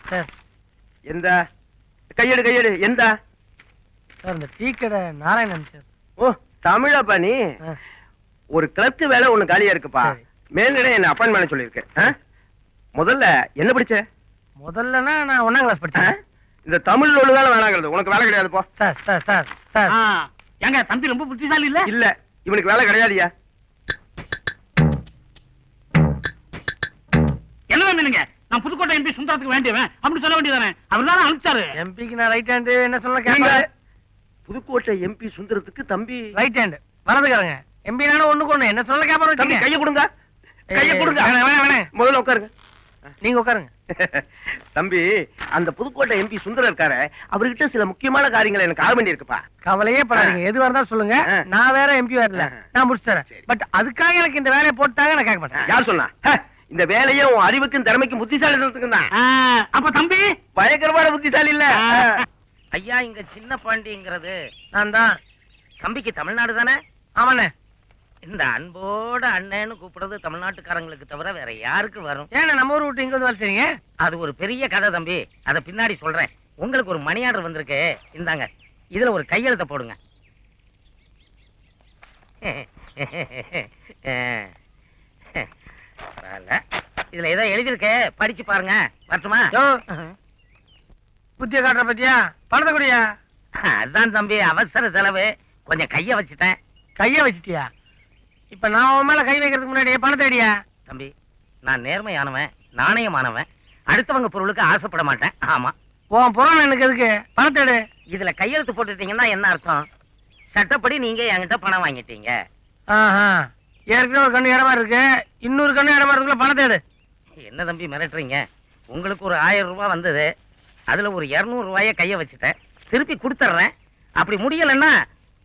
Sir எந்த கையெடு எந்த சார் இந்த டீ கடை நாராயணன் சார். ஓ தமிழப்பா நீ. ஒரு கிளர்க்கு வேலை ஒண்ணு காலியா இருக்குப்பா. மேல்நிலை என்ன அப்பாயின்மெண்ட் சொல்லியிருக்கேன். முதல்ல என்ன படிச்ச? முதல்லனா நான் 1ஆம் கிளாஸ் படிச்சேன். இந்த தமிழ் ஒழுங்கால வேணாங்கிறது உனக்கு வேலை கிடையாது போ. சார் சார் சார் சார் எங்க தம்பி ரொம்ப புத்திசாலி இல்ல? இல்ல இவனுக்கு வேலை கிடையாதுயா. என்ன மீனுங்க? நான் புதுக்கோட்டை எம்பி சுந்தரத்துக்கு வேண்டியவன் அப்படி சொல்ல வேண்டியதானே? அவர் தானே அனுப்பிச்சாரு. எம்பிக்கு நான் ரைட் ஹேண்ட் என்ன சொல்ல கேட்க. புதுக்கோட்டை எம்பி சுந்தரத்துக்கு தம்பி ரைட் ஹேண்ட் வலதுக்காரங்க. எம்பி நானும் ஒண்ணுக்கு ஒண்ணு என்ன சொல்ல கேட்பாரு. தம்பி கையை கொடுங்க. கையை கொடுங்க. வேணாம் முதல்ல உட்காருங்க. நீங்க உட்காருங்க. தம்பி அந்த புதுக்கோட்டை எம்பி சுந்தரம் இருக்காரு, அவர்கிட்ட சில முக்கியமான காரியங்களை எனக்கு ஆக வேண்டி இருக்குப்பா. கவலையே படாதீங்க, எதுவா இருந்தாலும் சொல்லுங்க. நான் வேற எம்பி வரல, நான் முடிச்சு தரேன். பட் அதுக்காக எனக்கு இந்த வேலையை போட்டாங்க நான் கேட்க மாட்டேன். யார் சொன்னா? இந்த வேலையை உன் அறிவுக்கும் திறமைக்கும் புத்திசாலித்தனத்துக்கும் தான். அப்ப தம்பி பயங்கரமான புத்திசாலி இல்ல. ஐயா இங்க சின்ன பாண்டிங்கிறது நான் தான். தம்பிக்கு தமிழ்நாடு தானே? ஆமாண்ணே. இந்த அன்போட அண்ணன்னு கூப்பிடுறது தமிழ்நாட்டுக்காரங்களுக்கு தவிர வேற யாருக்கு வரும்? ஏன்னா நம்ம ஊர் விட்டு இங்க வந்து வேலை செய்றீங்க? அது ஒரு பெரிய கதை தம்பி, அத பின்னாடி சொல்றேன். உங்களுக்கு ஒரு மணி ஆர்டர் வந்திருக்கு, இந்தாங்க. இதுல ஒரு கையெழுத்த போடுங்க. இதுல ஏதோ எழுதிருக்கு, படிச்சு பாருங்க. வரட்டுமா? புத்திய காட்டுற பத்தியா? பணத்தை கூடியா? அதுதான் தம்பி, அவசர செலவு, கொஞ்சம் கைய வச்சுட்டேன். கைய வச்சுட்டியா? இப்ப நான் உன் மேல கை வைக்கிறதுக்கு முன்னாடி பணத்தை அடியா? தம்பி நான் நேர்மையானவன், நாணயமானவன், அடுத்தவங்க பொருளுக்கு ஆசைப்பட மாட்டேன். ஆமா. உன் புறம் எனக்கு எதுக்கு? பணத்தை எடு. இதுல கையெழுத்து போட்டுட்டீங்கன்னா என்ன அர்த்தம்? சட்டப்படி நீங்க என்கிட்ட பணம் வாங்கிட்டீங்க. ஏற்கனவே ஒரு கண்ணு இடமா இருக்கு, இன்னொரு கண்ணு இடமா இருக்குள்ள பணத்தை எடு. என்ன தம்பி மிரட்டுறீங்க? உங்களுக்கு ஒரு 1000 ரூபாய் வந்தது, அதுல ஒரு 200 ரூபாய கைய வச்சுட்டேன், திருப்பி கொடுத்துட்றேன். அப்படி முடியலன்னா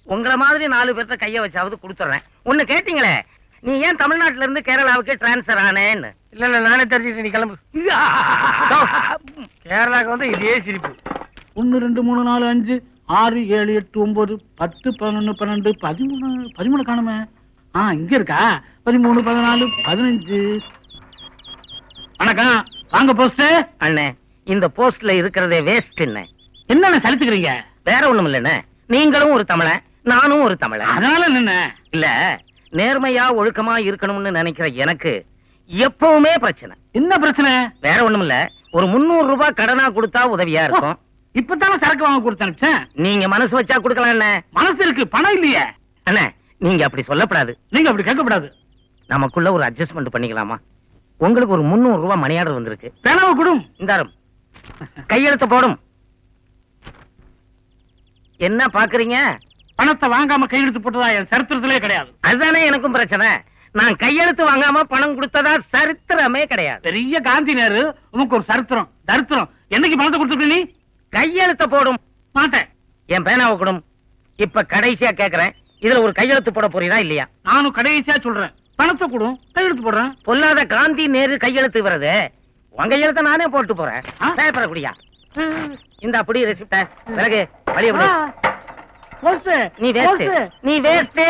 உங்களை மாதிரி 4 பேர்த்த கைய வச்சாவது கொடுத்துட்றேன். ஒண்ணு கேட்டீங்களே, நீ ஏன் தமிழ்நாட்டுல இருந்து கேரளாவுக்கு டிரான்ஸ்பர் ஆனேன்னு? இல்ல நானே தெரிஞ்சுக்கிட்டேன், நீ கிளம்பு. கேரளாவுக்கு வந்து இதே சிரிப்பு. 1 2 3 4 5 6 7 8 9 10 11 12 13 காணுமே. இங்க இருக்கா? 13 14 15. வணக்கம், வாங்க போஸ்ட். அண்ணே இந்த போஸ்ட்ல இருக்கிறதே வேஸ்ட். என்ன சலிச்சுக்கிறீங்க? வேற ஒண்ணும் இல்லண்ணே, நீங்களும் ஒரு தமிழன், நானும் ஒரு தமிழன். அதனால என்ன? இல்ல நேர்மையா ஒழுக்கமா இருக்கணும்னு நினைக்கிற எனக்கு எப்பவுமே பிரச்சனை. என்ன பிரச்சனை? வேற ஒண்ணும் இல்ல, ஒரு 300 ரூபாய் கடனா கொடுத்தா உதவியா இருக்கும். இப்பதானே சரக்கு வாங்க கொடுத்தேன். நீங்க மனசு வச்சா கொடுக்கலாம். என்ன மனசு இருக்கு, பணம் இல்லையே. அண்ணே நீங்க அப்படி சொல்லப்படாது, நீங்க அப்படி கேட்கப்படாது. நமக்குள்ள ஒரு அட்ஜஸ்ட்மெண்ட் பண்ணிக்கலாமா? உங்களுக்கு ஒரு 300 ரூபாய் மணி ஆர்டர் வந்திருக்கு. பேனாவை கொடும். இந்தாரும் கையெழுத்து போடும். என்ன பாக்குறீங்க? பணத்தை வாங்காம கையெழுத்து போட்டதா என் சரித்திரத்திலே கிடையாது. அதுதானே எனக்கும் பிரச்சனை. நான் கையெழுத்து வாங்காம பணம் கொடுத்ததா சரித்திரமே கிடையாது. பெரிய காந்தி நேரு, உனக்கு ஒரு சரித்திரம் தரித்திரம். என்னைக்கு பணத்தை கொடுத்துருக்க நீ? கையெழுத்த போடும். மாட்டேன். என் பேனாவை கொடும். இப்ப கடைசியா கேக்குறேன், இதுல ஒரு கையெழுத்து போட போறீங்களா இல்லையா? நானும் கடைசியா சொல்றேன், பணத்தை கொடும், கையெழுத்து போடுறேன். பொல்லாத காந்தி நேரு கையெழுத்து வருது, உங்க கையெழுத்த நானே போட்டு போறேன். பேப்பரை குடியா? இந்த அப்படி ரெசிப்ட பிறகு வழிய விடு. நீ நீ வேஸ்ட்.